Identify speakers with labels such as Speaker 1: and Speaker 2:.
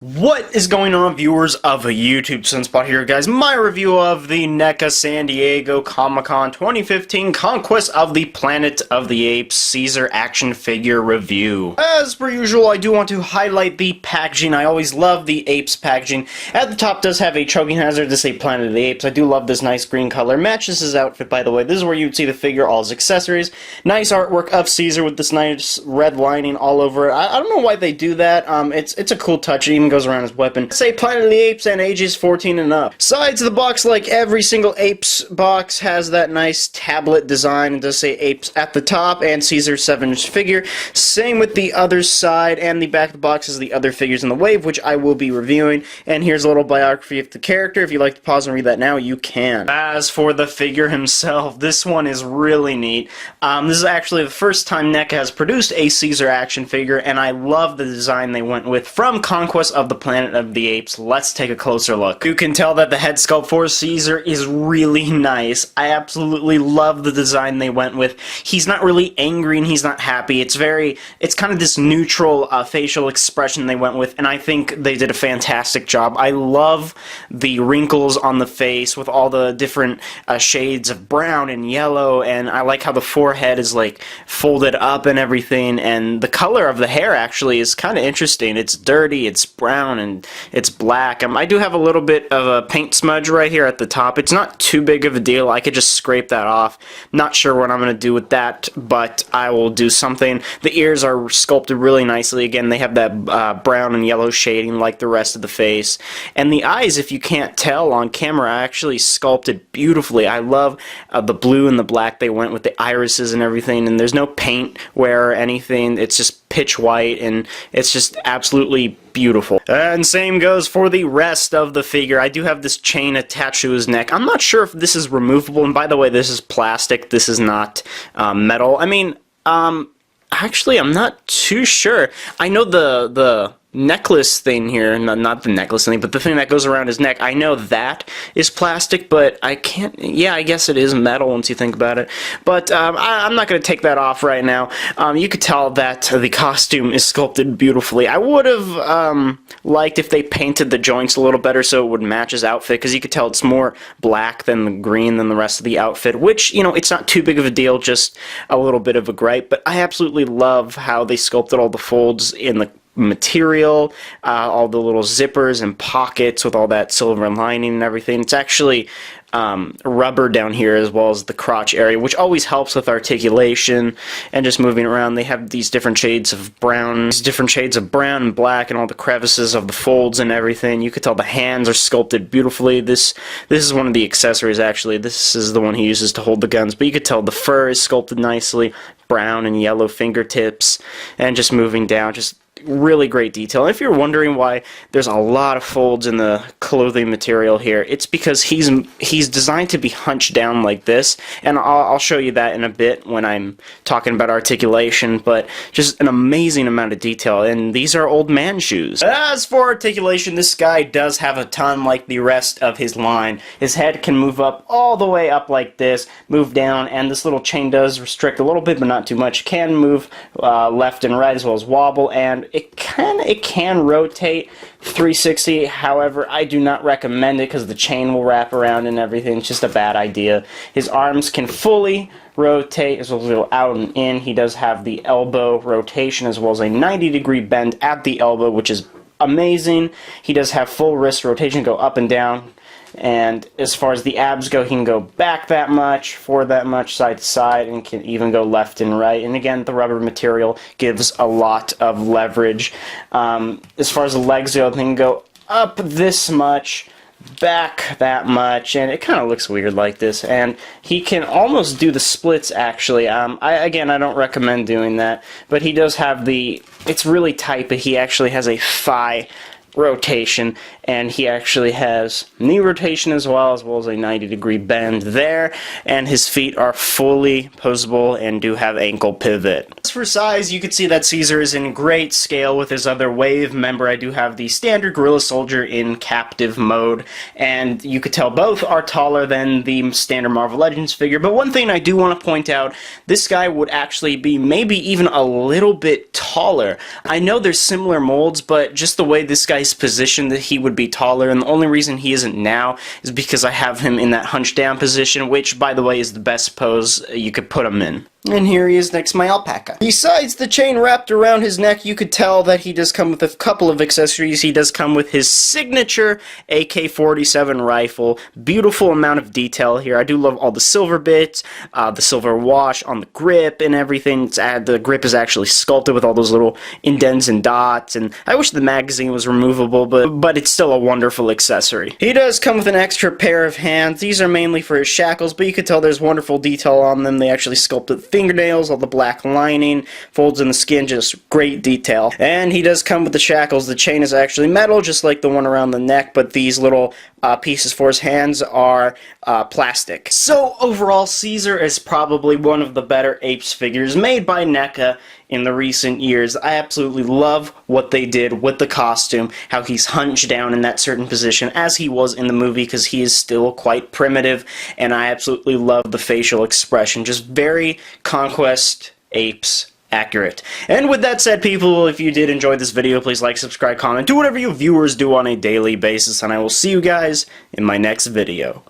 Speaker 1: What is going on, viewers of YouTube Sunspot here, guys? My review of the NECA San Diego Comic-Con 2015 Conquest of the Planet of the Apes Caesar action figure review. As per usual, I do want to highlight the packaging. I always love the Apes packaging. At the top does have a choking hazard to say Planet of the Apes. I do love this nice green color. Matches his outfit, by the way. This is where you'd see the figure, all his accessories. Nice artwork of Caesar with this nice red lining all over it. I don't know why they do that. It's a cool touch. It even goes around his weapon. Say Planet of the Apes and ages 14 and up. Sides of the box, like every single Apes box, has that nice tablet design. It does say Apes at the top and Caesar 7-inch figure. Same with the other side, and the back of the box is the other figures in the wave, which I will be reviewing. And here's a little biography of the character. If you'd like to pause and read that now, you can. As for the figure himself, this one is really neat. This is actually the first time NECA has produced a Caesar action figure, and I love the design they went with from Conquest of the Planet of the Apes. Let's take a closer look. You can tell that the head sculpt for Caesar is really nice. I absolutely love the design they went with. He's not really angry and he's not happy. It's kind of this neutral facial expression they went with, and I think they did a fantastic job. I love the wrinkles on the face with all the different shades of brown and yellow, and I like how the forehead is like folded up and everything, and the color of the hair actually is kind of interesting. It's dirty, it's brown, and it's black. I do have a little bit of a paint smudge right here at the top. It's not too big of a deal. I could just scrape that off. Not sure what I'm going to do with that, but I will do something. The ears are sculpted really nicely. Again, they have that brown and yellow shading like the rest of the face. And the eyes, if you can't tell on camera, are actually sculpted beautifully. I love the blue and the black they went with, the irises and everything, and there's no paint wear or anything. It's just pitch white, and it's just absolutely beautiful. And same goes for the rest of the figure. I do have this chain attached to his neck. I'm not sure if this is removable, and by the way, this is plastic. This is not metal. I mean, actually, I'm not too sure. I know the necklace thing here, not the necklace thing, but the thing that goes around his neck, I know that is plastic, but I can't, yeah, I guess it is metal once you think about it, but I'm not going to take that off right now. You could tell that the costume is sculpted beautifully. I would have liked if they painted the joints a little better so it would match his outfit, because you could tell it's more black than the green than the rest of the outfit, which, you know, it's not too big of a deal, just a little bit of a gripe, but I absolutely love how they sculpted all the folds in the material, all the little zippers and pockets with all that silver lining and everything. It's actually rubber down here as well as the crotch area, which always helps with articulation and just moving around. They have these different shades of brown, and black, and all the crevices of the folds and everything. You could tell the hands are sculpted beautifully. This is one of the accessories, actually. This is the one he uses to hold the guns, but you could tell the fur is sculpted nicely, brown and yellow fingertips, and just moving down, just really great detail. And if you're wondering why there's a lot of folds in the clothing material here, it's because he's designed to be hunched down like this, and I'll show you that in a bit when I'm talking about articulation, but just an amazing amount of detail, and these are old man shoes. As for articulation, this guy does have a ton like the rest of his line. His head can move up all the way up like this, move down, and this little chain does restrict a little bit, but not too much. It can move left and right as well as wobble, and it can rotate 360. However, I do not recommend it because the chain will wrap around and everything. It's just a bad idea. His arms can fully rotate as well as go out and in. He does have the elbow rotation as well as a 90-degree bend at the elbow, which is amazing. He does have full wrist rotation, go up and down. And as far as the abs go, he can go back that much, forward that much, side to side, and can even go left and right. And again, the rubber material gives a lot of leverage. As far as the legs go, they can go up this much, back that much, and it kind of looks weird like this. And he can almost do the splits, actually. Again, I don't recommend doing that, but he does have it's really tight, but he actually has a thigh rotation, and he actually has knee rotation as well as a 90-degree bend there, and his feet are fully posable and do have ankle pivot. As for size, you can see that Caesar is in great scale with his other wave member. I do have the standard Gorilla Soldier in captive mode, and you could tell both are taller than the standard Marvel Legends figure, but one thing I do want to point out, this guy would actually be maybe even a little bit taller. I know there's similar molds, but just the way this guy precise position that he would be taller, and the only reason he isn't now is because I have him in that hunched down position, which, by the way, is the best pose you could put him in. And here he is next to my alpaca. Besides the chain wrapped around his neck, you could tell that he does come with a couple of accessories. He does come with his signature AK-47 rifle. Beautiful amount of detail here. I do love all the silver bits, the silver wash on the grip and everything. The grip is actually sculpted with all those little indents and dots, and I wish the magazine was removable, but it's still a wonderful accessory. He does come with an extra pair of hands. These are mainly for his shackles, but you can tell there's wonderful detail on them. They actually sculpted fingernails, all the black lining, folds in the skin, just great detail. And he does come with the shackles. The chain is actually metal, just like the one around the neck, but these little pieces for his hands are plastic. So overall, Caesar is probably one of the better Apes figures made by NECA in the recent years. I absolutely love what they did with the costume, how he's hunched down in that certain position as he was in the movie, because he is still quite primitive, and I absolutely love the facial expression. Just very Conquest Apes accurate. And with that said, people, if you did enjoy this video, please like, subscribe, comment, do whatever you viewers do on a daily basis, and I will see you guys in my next video.